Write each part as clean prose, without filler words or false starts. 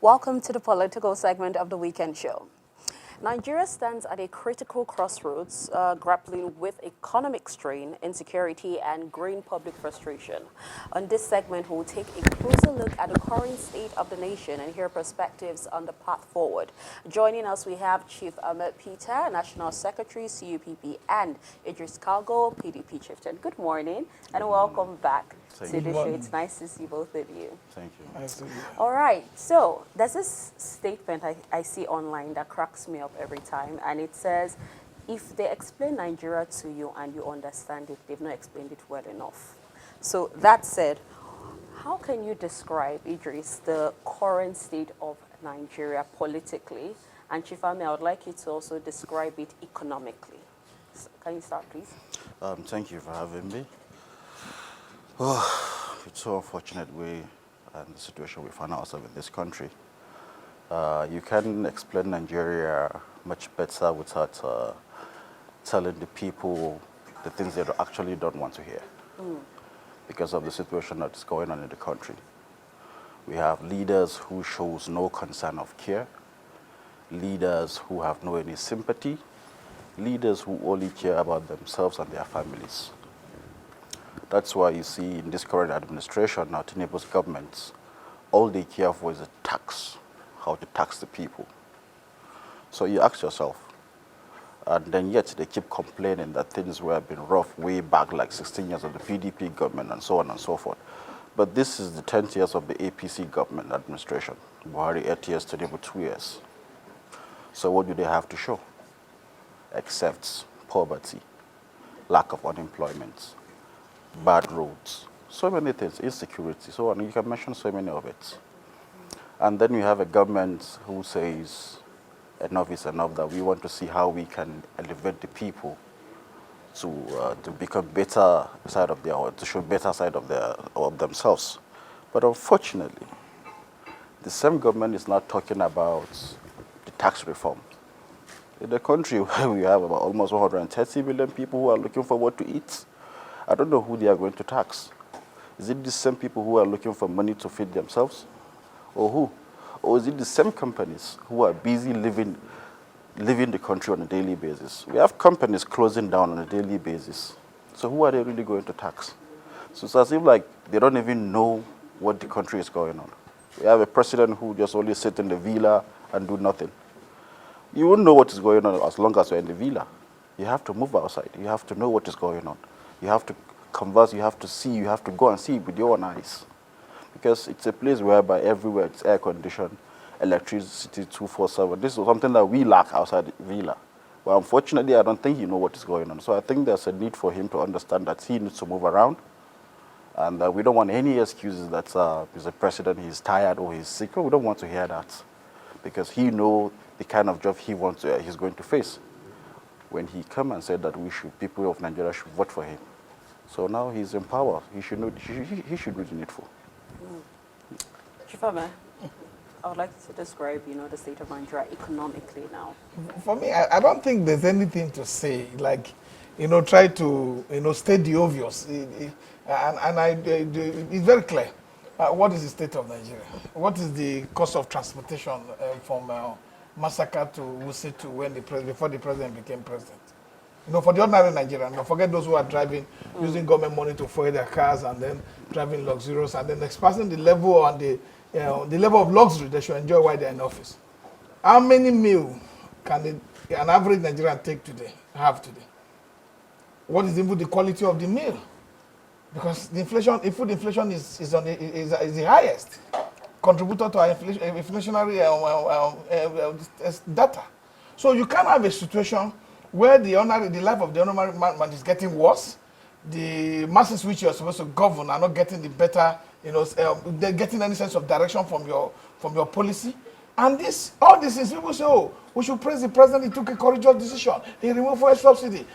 Welcome to the political segment of the weekend show. Nigeria stands at a critical crossroads, grappling with economic strain, insecurity, and growing public frustration. On this segment, we'll take a closer look at the current state of the nation and hear perspectives on the path forward. Joining us, we have Chief Ameh Peter, National Secretary, CUPP, and Idris Kalgo, PDP Chieftain. Good morning, and welcome back to the show. It's nice to see both of you. Thank you. Nice to see you. All right, so there's this statement I see online that cracks me up every time, and it says, if they explain Nigeria to you and you understand it, they've not explained it well enough. So that said, how can you describe, Idris, the current state of Nigeria politically? And Chief Ameh, I would like you to also describe it economically. So can you start, please? Thank you for having me. Oh, it's so unfortunate and the situation we find ourselves in this country. You can explain Nigeria much better without telling the people the things they actually don't want to hear because of the situation that is going on in the country. We have leaders who shows no concern of care, leaders who have no any sympathy, leaders who only care about themselves and their families. That's why you see in this current administration, now Tinubu's government, all they care for is a tax, how to tax the people. So you ask yourself, and then yet they keep complaining that things were been rough way back, like 16 years of the PDP government and so on and so forth. But this is the 10th years of the APC government administration. Buhari 8 years, Tinubu 2 years. So what do they have to show? Except poverty, lack of unemployment, bad roads, so many things, insecurity, so on. You can mention so many of it. And then we have a government who says enough is enough, that we want to see how we can elevate the people to become better side of their, to show better side of themselves. But unfortunately, the same government is not talking about the tax reform. In a country where we have about almost 130 million people who are looking for what to eat, I don't know who they are going to tax. Is it the same people who are looking for money to feed themselves? Or who? Or is it the same companies who are busy living the country on a daily basis? We have companies closing down on a daily basis. So who are they really going to tax? So it's as if like they don't even know what the country is going on. We have a president who just only sit in the villa and do nothing. You won't know what is going on as long as you're in the villa. You have to move outside. You have to know what is going on. You have to converse, you have to see, you have to go and see it with your own eyes. Because it's a place whereby everywhere it's air conditioned, electricity 24/7. This is something that we lack outside the villa. But unfortunately, I don't think he knows what is going on. So I think there's a need for him to understand that he needs to move around. And we don't want any excuses that he's a president, he's tired or he's sick. We don't want to hear that. Because he knows the kind of job he's going to face when he come and said that people of Nigeria should vote for him. So now he's in power. He should do the needful. Chief Ameh, I would like to describe, the state of Nigeria economically now. For me, I don't think there's anything to say. Like, try to, state the obvious. It's very clear. What is the state of Nigeria? What is the cost of transportation from Masaka to Wuse to before the president became president? For the ordinary Nigerian, forget those who are driving, using government money to fuel their cars and then driving luxurious and then expressing the level and the level of luxury they should enjoy while they're in office. How many meals can an average Nigerian have today? What is even the quality of the meal? Because the food inflation is the highest contributor to our inflationary data. So you can't have a situation where the life of the ordinary man is getting worse, the masses which you're supposed to govern are not getting the better, they're getting any sense of direction from your policy. And all these things, people say, oh, we should praise the president, he took a courageous decision, he removed fuel subsidy.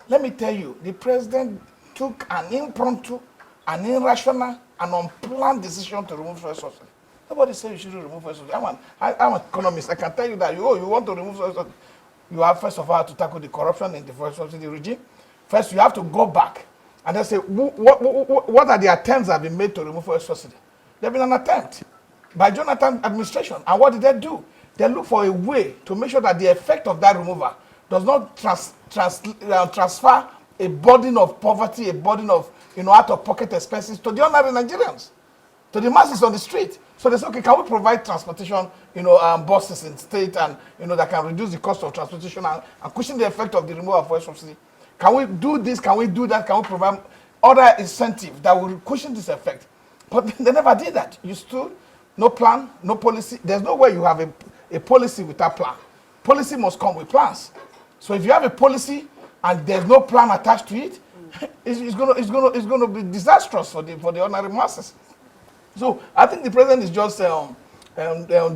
Let me tell you, the president took an impromptu, an irrational, an unplanned decision to remove fuel subsidy. Nobody said you shouldn't remove fuel subsidy. I'm an economist, I can tell you that, you want to remove fuel subsidy. You have, first of all, to tackle the corruption in the fuel subsidy regime. First, you have to go back and then say, what are the attempts that have been made to remove fuel subsidy? There have been an attempt. by Jonathan administration. And what did they do? They look for a way to make sure that the effect of that removal does not transfer a burden of poverty, a burden of out-of-pocket expenses to the ordinary Nigerians, to the masses on the street. So they say, okay, can we provide transportation, buses in state, and that can reduce the cost of transportation and cushion the effect of the removal of fuel subsidy? Can we do this? Can we do that? Can we provide other incentive that will cushion this effect? But they never did that. You stood, no plan, no policy. There's no way you have a policy without plan. Policy must come with plans. So if you have a policy and there's no plan attached to it, it's going to be disastrous for the ordinary masses. So I think the president is just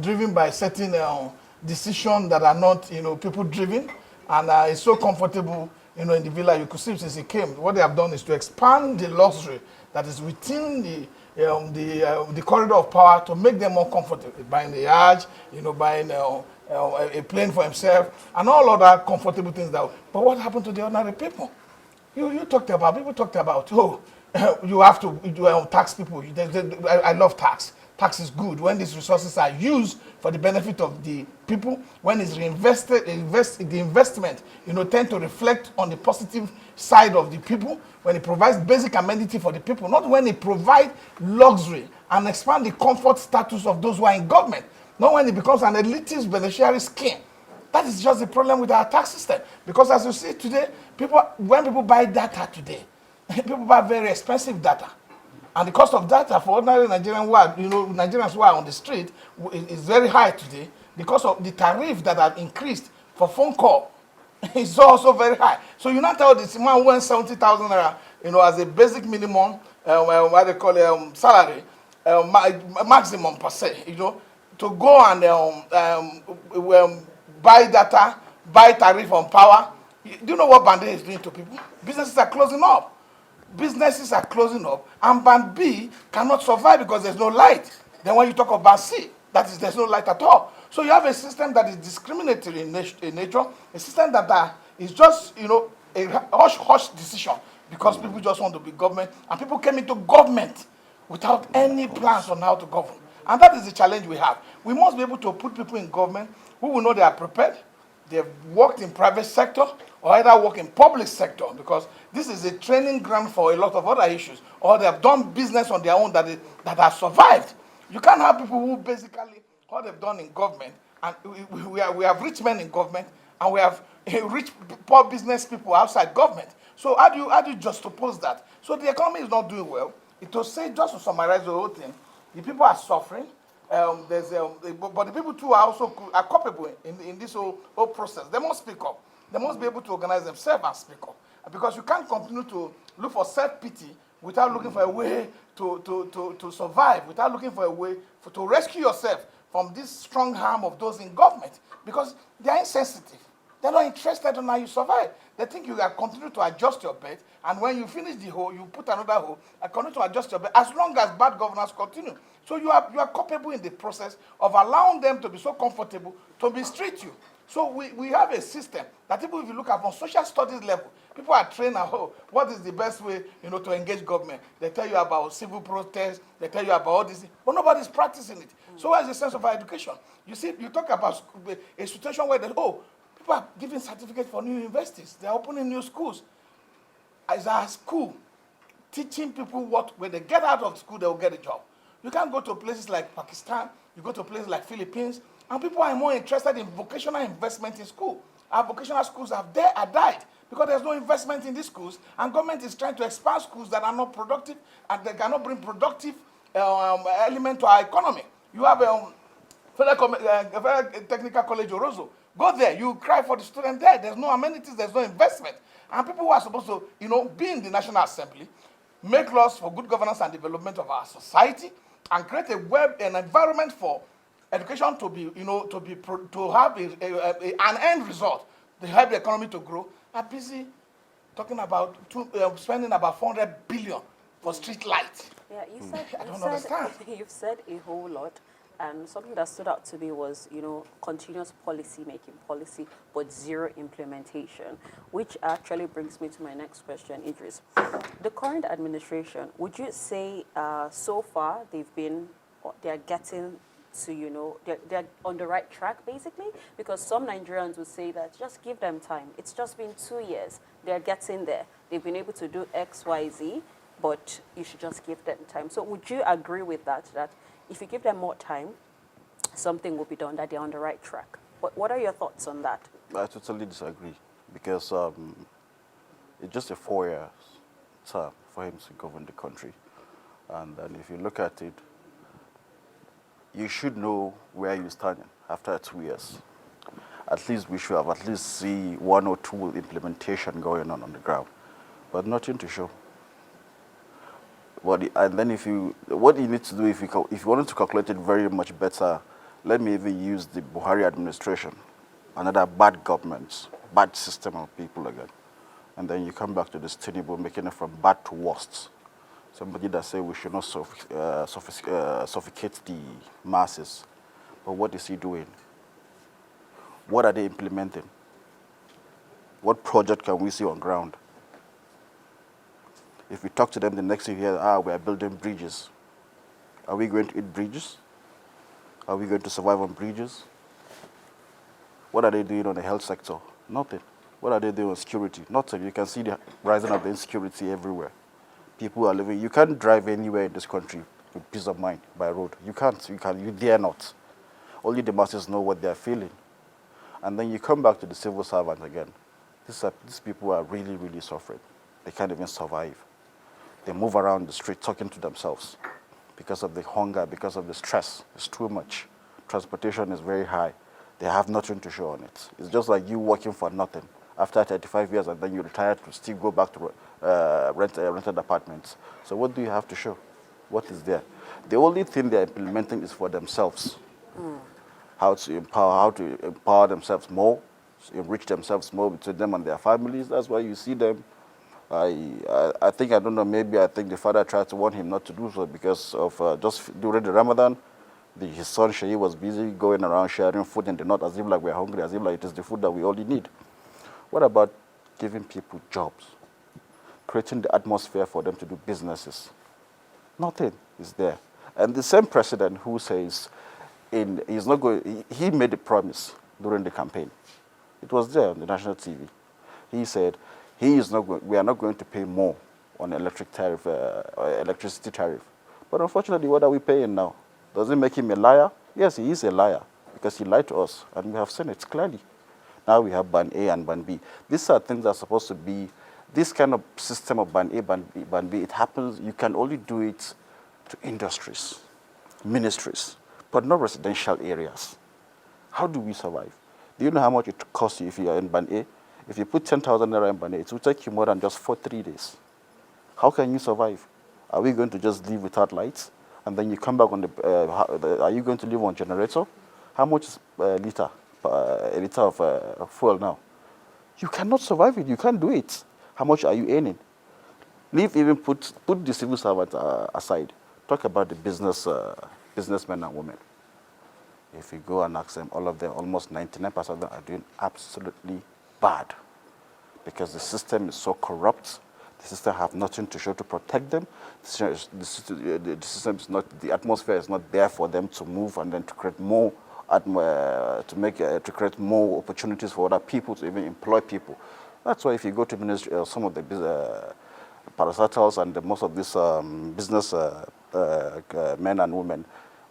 driven by certain decisions that are not people driven, and it's so comfortable in the villa. You could see since he came, what they have done is to expand the luxury that is within the corridor of power to make them more comfortable. Buying the yacht, buying a plane for himself, and all other comfortable things. But what happened to the ordinary people? People talked about, you have to tax people. I love tax. Tax is good when these resources are used for the benefit of the people. When it's reinvested, the investment, tend to reflect on the positive side of the people. When it provides basic amenity for the people, not when it provides luxury and expand the comfort status of those who are in government. Not when it becomes an elitist beneficiary scheme. That is just the problem with our tax system. Because as you see today, when people buy data today, people buy very expensive data. And the cost of data for ordinary Nigerians who are on the street is very high today. Because of the tariff that have increased for phone call is also very high. So you not tell this man who earns 70,000 naira, as a basic minimum, what they call salary, maximum per se, to go and buy data, buy tariff on power. Do you know what Band A is doing to people? Businesses are closing up. And Band B cannot survive because there's no light. Then when you talk of Band C, that is, there's no light at all. So you have a system that is discriminatory in nature, a system that is just, a hush-hush decision because people just want to be government, and people came into government without any plans on how to govern. And that is the challenge we have. We must be able to put people in government who will know they are prepared, they've worked in private sector, or either work in public sector, because this is a training ground for a lot of other issues, or they have done business on their own that have survived. You can't have people who basically, what they've done in government, and we have rich men in government, and we have rich poor business people outside government. So how do you just oppose that? So the economy is not doing well. It will say, just to summarize the whole thing, the people are suffering. But the people too are also culpable in this whole process. They must speak up. They must be able to organize themselves and speak up. Because you can't continue to look for self-pity without looking for a way to survive, without looking for a way to rescue yourself from this strong harm of those in government. Because they are insensitive. They're not interested in how you survive. They think you can continue to adjust your bed, and when you finish the hole, you put another hole and continue to adjust your bed as long as bad governance continue. So you are culpable in the process of allowing them to be so comfortable to mistreat you. So we have a system that people, if you look at from social studies level, people are trained at what is the best way to engage government. They tell you about civil protest, they tell you about all this, but nobody's practicing it. So where's the sense of our education? You see, you talk about a situation where people are giving certificates for new universities. They're opening new schools. As a school, teaching people when they get out of school, they will get a job. You can't go to places like Pakistan, you go to places like Philippines, and people are more interested in vocational investment in school. Our vocational schools have died because there's no investment in these schools, and government is trying to expand schools that are not productive, and they cannot bring productive element to our economy. You have Federal Technical College Orozo. Go there, you cry for the student there. There's no amenities, there's no investment. And people who are supposed to, be in the National Assembly, make laws for good governance and development of our society, and create an environment for education to have an end result, to help the economy to grow, are busy talking about spending about 400 billion for street light. Yeah, you said, I don't understand. You've said a whole lot. And something that stood out to me was, continuous policy, but zero implementation, which actually brings me to my next question, Idris. The current administration, would you say so far they've been they're getting to, they're on the right track, basically? Because some Nigerians would say that just give them time. It's just been 2 years. They're getting there. They've been able to do X, Y, Z, but you should just give them time. So would you agree with that if you give them more time, something will be done, that they're on the right track? What are your thoughts on that? I totally disagree because it's just a 4 year term for him to govern the country. And then if you look at it, you should know where you're standing after 2 years. At least we should have at least see 1 or 2 implementation going on the ground, but nothing to show. And then what you need to do, if you wanted to calculate it very much better, let me even use the Buhari administration, another bad government, bad system of people again. And then you come back to this Tinubu, making it from bad to worst. Somebody that say we should not suffocate the masses. But what is he doing? What are they implementing? What project can we see on ground? If we talk to them the next year, we are building bridges. Are we going to eat bridges? Are we going to survive on bridges? What are they doing on the health sector? Nothing. What are they doing on security? Nothing. You can see the rising of the insecurity everywhere. People are living. You can't drive anywhere in this country with peace of mind by road. You can't. You dare not. Only the masses know what they are feeling. And then you come back to the civil servants again. These people are really, really suffering. They can't even survive. They move around the street talking to themselves because of the hunger, because of the stress. It's too much. Transportation is very high. They have nothing to show on it. It's just like you working for nothing. After 35 years, and then you retire to still go back to rented apartments. So what do you have to show? What is there? The only thing they're implementing is for themselves. How to empower themselves more, enrich themselves more between them and their families. That's why you see them. I think the father tried to warn him not to do so because of just during the Ramadan, his son Shayi was busy going around sharing food in the north as if like we're hungry, as if like it is the food that we only need. What about giving people jobs, creating the atmosphere for them to do businesses? Nothing is there. And the same president who says he's not going, he made a promise during the campaign. It was there on the national TV. He said we are not going to pay more on electricity tariff. But unfortunately, what are we paying now? Does it make him a liar? Yes, he is a liar because he lied to us, and we have seen it clearly. Now we have ban A and ban B. These are things that are supposed to be, this kind of system of ban A, ban B, it happens, you can only do it to industries, ministries, but not residential areas. How do we survive? Do you know how much it costs you if you are in ban A? If you put 10,000 naira in ban A, it will take you more than just 3 days. How can you survive? Are we going to just live without lights? And then you come back on are you going to live on generator? How much is a liter of fuel now? You cannot survive it. You can't do it. How much are you earning? Put the civil servant aside. Talk about the businessmen and women. If you go and ask them, all of them, almost 99% of them are doing absolutely bad because the system is so corrupt. The system have nothing to show to protect them. The system is not, the atmosphere is not there for them to move and then to create more, to create more opportunities for other people to even employ people. That's why if you go to ministry, some of the parastatals and most of these business men and women,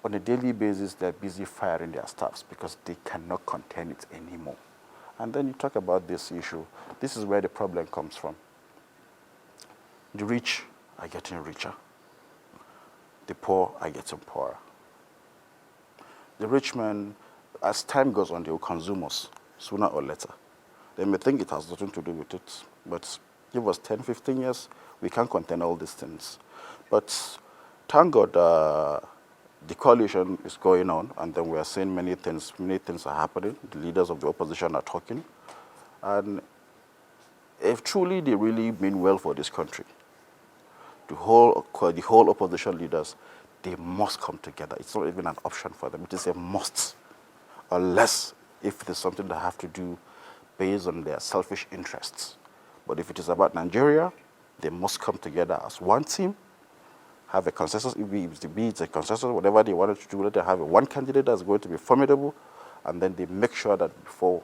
on a daily basis, they're busy firing their staffs because they cannot contain it anymore. And then you talk about this issue. This is where the problem comes from. The rich are getting richer. The poor are getting poorer. The rich men, as time goes on, they will consume us sooner or later. They may think it has nothing to do with it, but give us 10, 15 years, we can't contain all these things. But thank God the coalition is going on, and then we are seeing many things are happening. The leaders of the opposition are talking. And if truly they really mean well for this country, the whole opposition leaders, they must come together. It's not even an option for them. It is a must. Unless if it is something they have to do based on their selfish interests. But if it is about Nigeria, they must come together as one team have a consensus, if it's a consensus, whatever they wanted to do, let them have one candidate that's going to be formidable, and then they make sure that before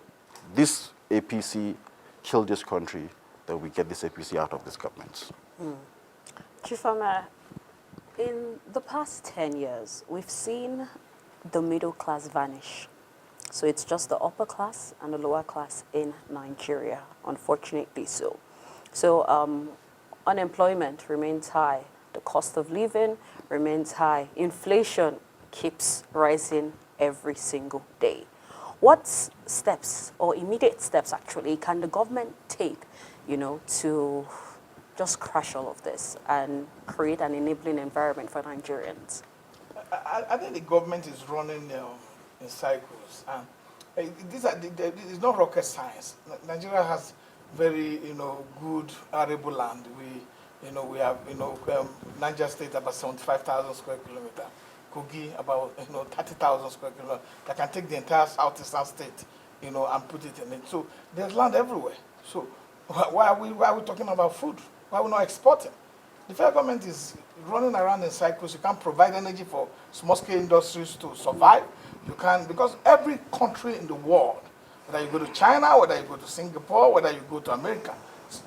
this APC kill this country, that we get this APC out of this government. Chief Ameh, in the past 10 years, we've seen the middle class vanish. So it's just the upper class and the lower class in Nigeria, unfortunately so. So unemployment remains high. The cost of living remains high. Inflation keeps rising every single day. What steps, or immediate steps actually, can the government take, to just crush all of this and create an enabling environment for Nigerians? I think the government is running in cycles, and it's not rocket science. Nigeria has very, good arable land. We have, Niger State about 75,000 square kilometers. Kogi about 30,000 square kilometers. That can take the entire southeastern state, and put it in it. So there's land everywhere. So why are we talking about food? Why are we not exporting? The federal government is running around in cycles. You can't provide energy for small-scale industries to survive. You can't, because every country in the world, whether you go to China, whether you go to Singapore, whether you go to America,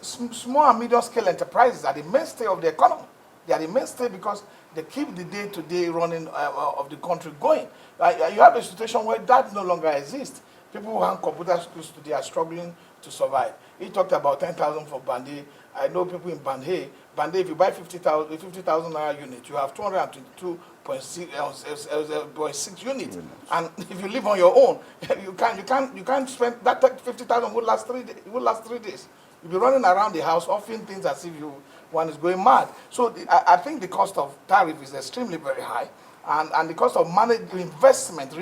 small and medium-scale enterprises are the mainstay of the economy. They are the mainstay because they keep the day-to-day running of the country going. You have a situation where that no longer exists. People who have computer skills today are struggling to survive. He talked about 10,000 for Bande. I know people in Bande. Bande, if you buy 50,000 naira unit, you have 222.6 units. And if you live on your own, you can't spend that 50,000 would last 3 days. It would last 3 days. You'll be running around the house offering things as if one is going mad. So I think the cost of tariff is extremely very high, and the cost of reinvestment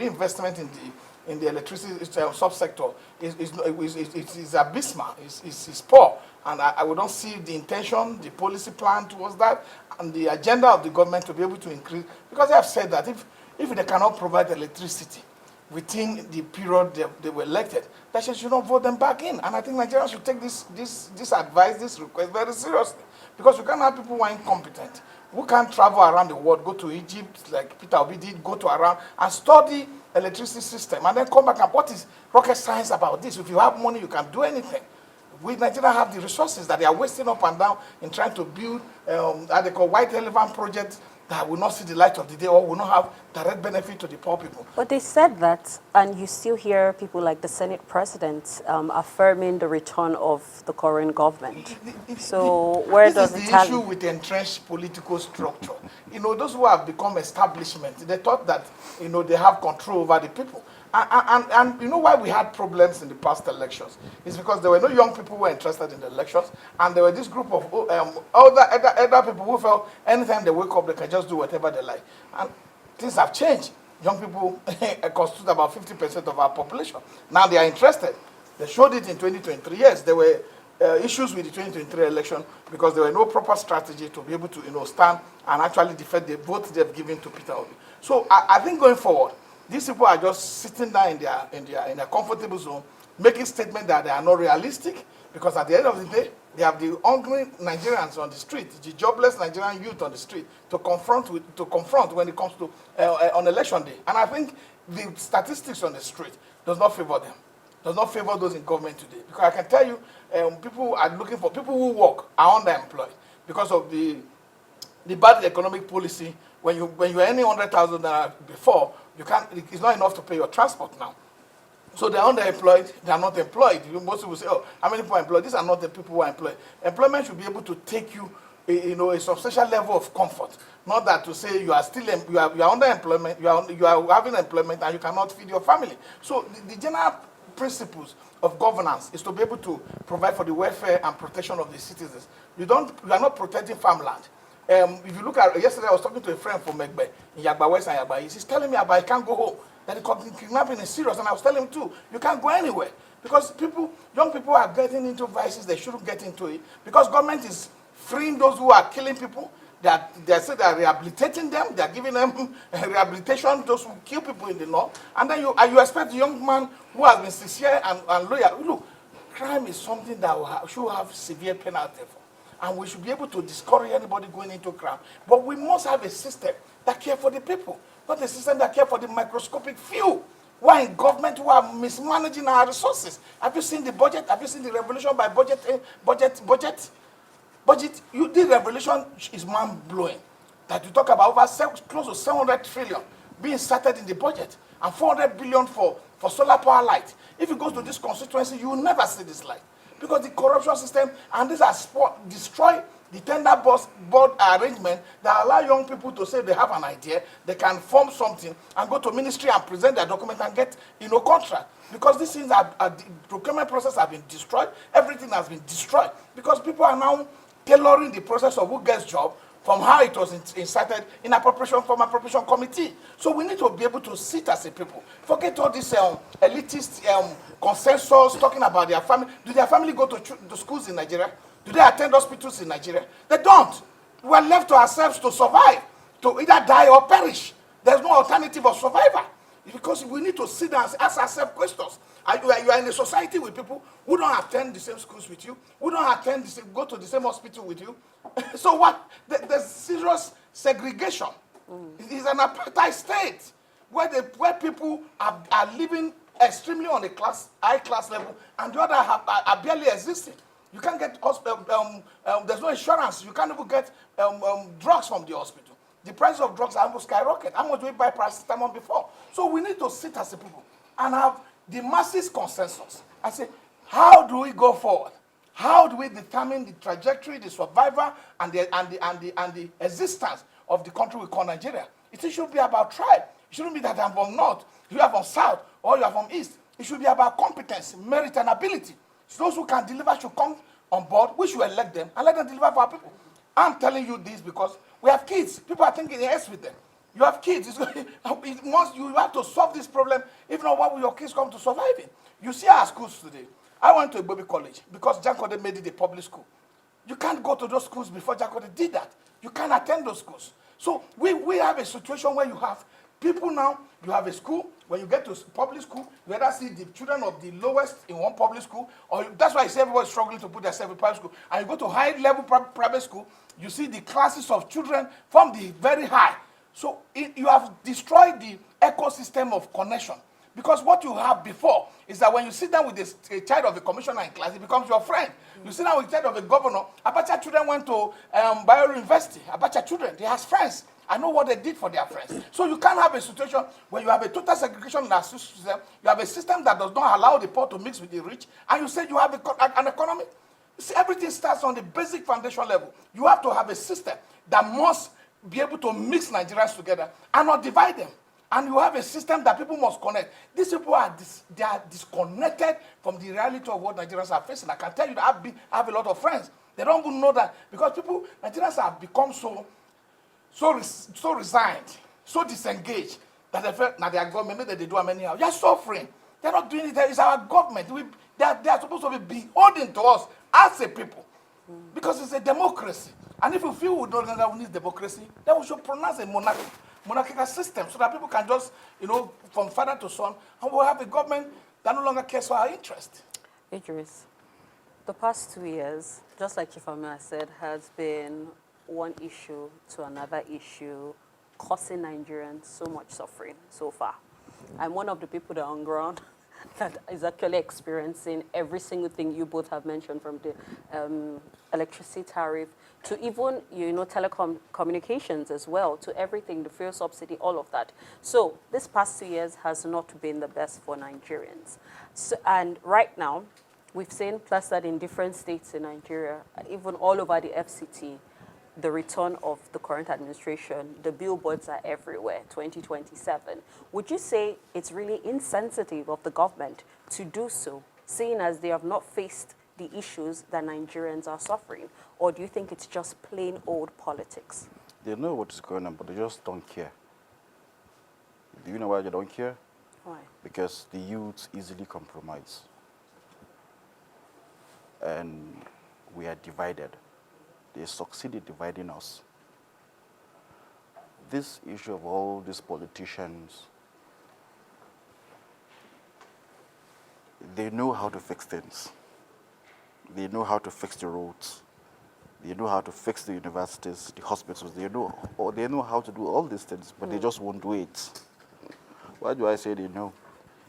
in the electricity subsector is abysmal. It's poor, and I would not see the intention, the policy plan towards that, and the agenda of the government to be able to increase, because they have said that if they cannot provide electricity within the period they were elected, that they should not vote them back in. And I think Nigerians should take this advice, this request very seriously, because we can't have people who are incompetent, who can't travel around the world, go to Egypt like Peter Obi did, go to around and study electricity system, and then come back and what is rocket science about this? If you have money, you can do anything. We Nigeria have the resources that they are wasting up and down in trying to build what they call white elephant projects that will not see the light of the day or will not have direct benefit to the poor people. But they said that, and you still hear people like the Senate President affirming the return of the current government. So where does it stand? This is the issue with the entrenched political structure. Those who have become establishment, they thought that, they have control over the people. And you know why we had problems in the past elections? It's because there were no young people who were interested in the elections, and there were this group of other people who felt anytime they wake up, they can just do whatever they like. And things have changed. Young people constitute about 50% of our population. Now they are interested. They showed it in 2023. Yes, there were issues with the 2023 election because there were no proper strategy to be able to stand and actually defend the vote they've given to Peter Obi. So I think going forward, these people are just sitting down in their comfortable zone, making statements that they are not realistic, because at the end of the day, they have the hungry Nigerians on the street, the jobless Nigerian youth on the street to confront when it comes to on election day. And I think the statistics on the street does not favor them, does not favor those in government today. Because I can tell you, people are looking for people who work are underemployed because of the bad economic policy. When you're earning 100,000 before, it's not enough to pay your transport now. So they're underemployed, they're not employed. Most people say, oh, how many people are employed? These are not the people who are employed. Employment should be able to take you a substantial level of comfort. Not that to say you are still you are underemployment, you are having employment and you cannot feed your family. So the general principles of governance is to be able to provide for the welfare and protection of the citizens. You are not protecting farmland. If you look at, yesterday I was talking to a friend from Megbe in Yagba West and Yagba East. He's telling me about I can't go home, that the kidnapping is serious, and I was telling him too, you can't go anywhere. Because young people are getting into vices they shouldn't get into it. Because government is freeing those who are killing people. They say they are rehabilitating them, they are giving them rehabilitation, those who kill people in the north. And then you expect a young man who has been sincere and loyal. Look, crime is something that should have severe penalty for. and we should be able to discourage anybody going into crime. But we must have a system that cares for the people, not a system that cares for the microscopic few who are in government who are mismanaging our resources. Have you seen the budget? Have you seen the revolution by budget? Budget, this revelation is mind-blowing. That you talk about close to 700 trillion being inserted in the budget and 400 billion for solar power light. If it goes to this constituency, you will never see this light. Because the corruption system, and these are destroy the tender board arrangement that allow young people to say they have an idea, they can form something and go to ministry and present their document and get, contract. Because these things the procurement process have been destroyed, everything has been destroyed. Because people are now tailoring the process of who gets job from how it was inserted in appropriation from appropriation committee. So we need to be able to sit as a people. Forget all this elitist consensus talking about their family. Do their family go to schools in Nigeria? Do they attend hospitals in Nigeria? They don't. We are left to ourselves to survive, to either die or perish. There's no alternative of survival. Because we need to sit down and ask ourselves questions. You are in a society with people who don't attend the same schools with you, who don't go to the same hospital with you. So what? There's serious segregation. It's an apartheid state where people are living extremely on a high class level, and the other are barely existing. You can't get there's no insurance. You can't even get drugs from the hospital. The price of drugs are almost skyrocketed. How much do we buy paracetamol before? So we need to sit as a people and have the masses consensus and say, how do we go forward? How do we determine the trajectory, the survival, and the existence of the country we call Nigeria? It should be about tribe. It shouldn't be that I'm from north, you are from south, or you are from east. It should be about competence, merit, and ability. So those who can deliver should come on board. We should elect them and let them deliver for our people. I'm telling you this because we have kids. People are thinking yes with them. You have kids. You have to solve this problem. If not, what will your kids come to survive in? You see our schools today. I went to a baby college because Jankode made it a public school. You can't go to those schools before Jankode did that. You can't attend those schools. So we have a situation where you have people now, you have a school, when you get to public school, you either see the children of the lowest in one public school, or that's why I say everybody's struggling to put themselves in private school. And you go to high-level private school, you see the classes of children from the very high. So you have destroyed the ecosystem of connection. Because what you have before is that when you sit down with a child of a commissioner in class, it becomes your friend. You sit down with a child of a governor. Abacha children went to Bayero University. Abacha children, they have friends. I know what they did for their friends. So you can't have a situation where you have a total segregation in our system. You have a system that does not allow the poor to mix with the rich. And you say you have an economy. See, everything starts on the basic foundation level. You have to have a system that must be able to mix Nigerians together and not divide them. And you have a system that people must connect. These people are disconnected from the reality of what Nigerians are facing. I can tell you that I have a lot of friends. They don't even know that because Nigerians have become so resigned, so disengaged that they felt now their government, maybe they do them anyhow. They're suffering. They're not doing it. It's our government. They are supposed to be beholden to us as a people because it's a democracy. And if you feel we no longer need democracy, then we should pronounce a monarchical system so that people can just, from father to son, and we'll have a government that no longer cares for our interest. Idris, the past 2 years, just like Chief Ameh said, has been one issue to another issue, causing Nigerians so much suffering so far. I'm one of the people that are on ground that is actually experiencing every single thing you both have mentioned, from the electricity tariff to even, telecom communications as well, to everything, the fuel subsidy, all of that. So this past 2 years has not been the best for Nigerians. So, and right now, we've seen plastered in different states in Nigeria, even all over the FCT, the return of the current administration. The billboards are everywhere, 2027. Would you say it's really insensitive of the government to do so, seeing as they have not faced the issues that Nigerians are suffering? Or do you think it's just plain old politics? They know what is going on, but they just don't care. Do you know why they don't care? Why? Because the youths easily compromise. And we are divided. They succeeded dividing us. This issue of all these politicians, they know how to fix things. They know how to fix the roads. They know how to fix the universities, the hospitals. They know how to do all these things, but they just won't do it. Why do I say they know?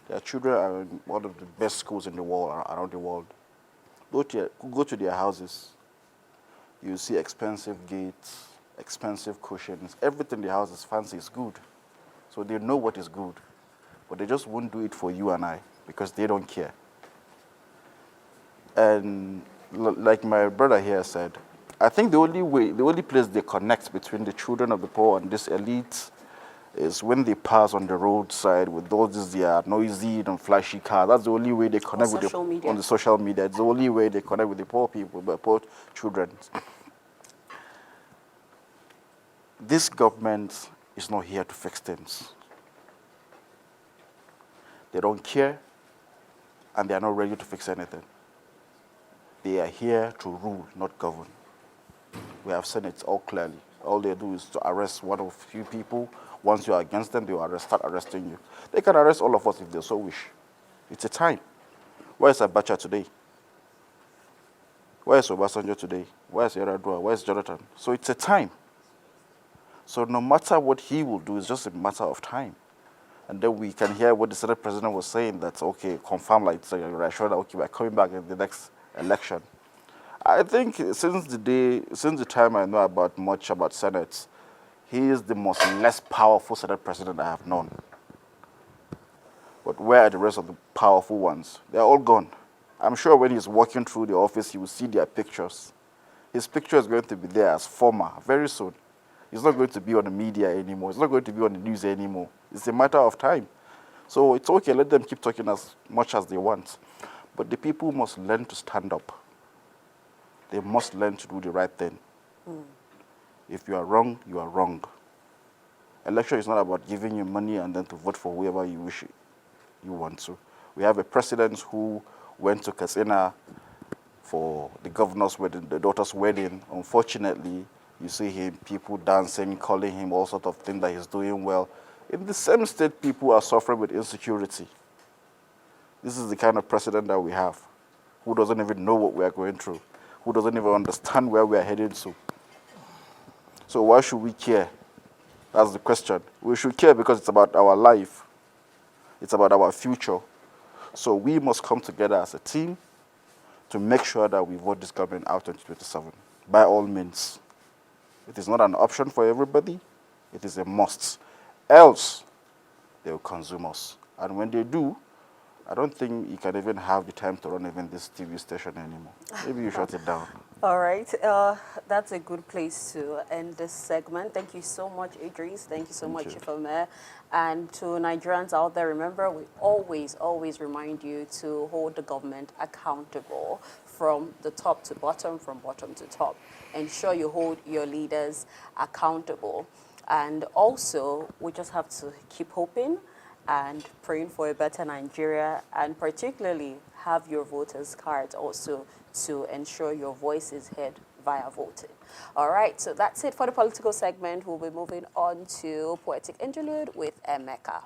Their children are in one of the best schools in the world, around the world. Go to their houses. You see expensive gates, expensive cushions. Everything in the house is fancy, is good. So they know what is good. But they just won't do it for you and I because they don't care. And like my brother here said, I think the only place they connect between the children of the poor and this elite is when they pass on the roadside with all these their noisy and flashy cars. That's the only way they connect with on the social media. It's the only way they connect with the poor people, the poor children. This government is not here to fix things. They don't care, and they are not ready to fix anything. They are here to rule, not govern. We have seen it all clearly. All they do is to arrest one of few people. Once you are against them, they will start arresting you. They can arrest all of us if they so wish. It's a time. Where is Abacha today? Where is Obasanjo today? Where is Yaradua? Where is Jonathan? So it's a time. So no matter what he will do, it's just a matter of time. And then we can hear what the Senate president was saying, that, okay, confirm, like, sure that, okay, we're coming back in the next election. I think since the time I know much about Senate, he is the most less powerful Senate president I have known. But where are the rest of the powerful ones? They're all gone. I'm sure when he's walking through the office, he will see their pictures. His picture is going to be there as former very soon. He's not going to be on the media anymore. He's not going to be on the news anymore. It's a matter of time. So it's okay, let them keep talking as much as they want. But the people must learn to stand up. They must learn to do the right thing. If you are wrong, you are wrong. Election is not about giving you money and then to vote for whoever you wish you want to. We have a president who went to Katsina for the governor's wedding, the daughter's wedding. Unfortunately, you see him, people dancing, calling him all sorts of things that he's doing well. In the same state, people are suffering with insecurity. This is the kind of president that we have, who doesn't even know what we are going through, who doesn't even understand where we are heading to. So why should we care? That's the question. We should care because it's about our life. It's about our future. So we must come together as a team to make sure that we vote this government out in 2027, by all means. It is not an option for everybody. It is a must. Else, they will consume us. And when they do, I don't think you can even have the time to run even this TV station anymore. Maybe you shut it down. All right. That's a good place to end this segment. Thank you so much, Idris. Thank you so much, Ameh. And to Nigerians out there, remember, we always remind you to hold the government accountable from the top to bottom, from bottom to top. Ensure you hold your leaders accountable. And also, we just have to keep hoping and praying for a better Nigeria, and particularly have your voters' cards also to ensure your voice is heard via voting. All right, so that's it for the political segment. We'll be moving on to Poetic Interlude with Emeka.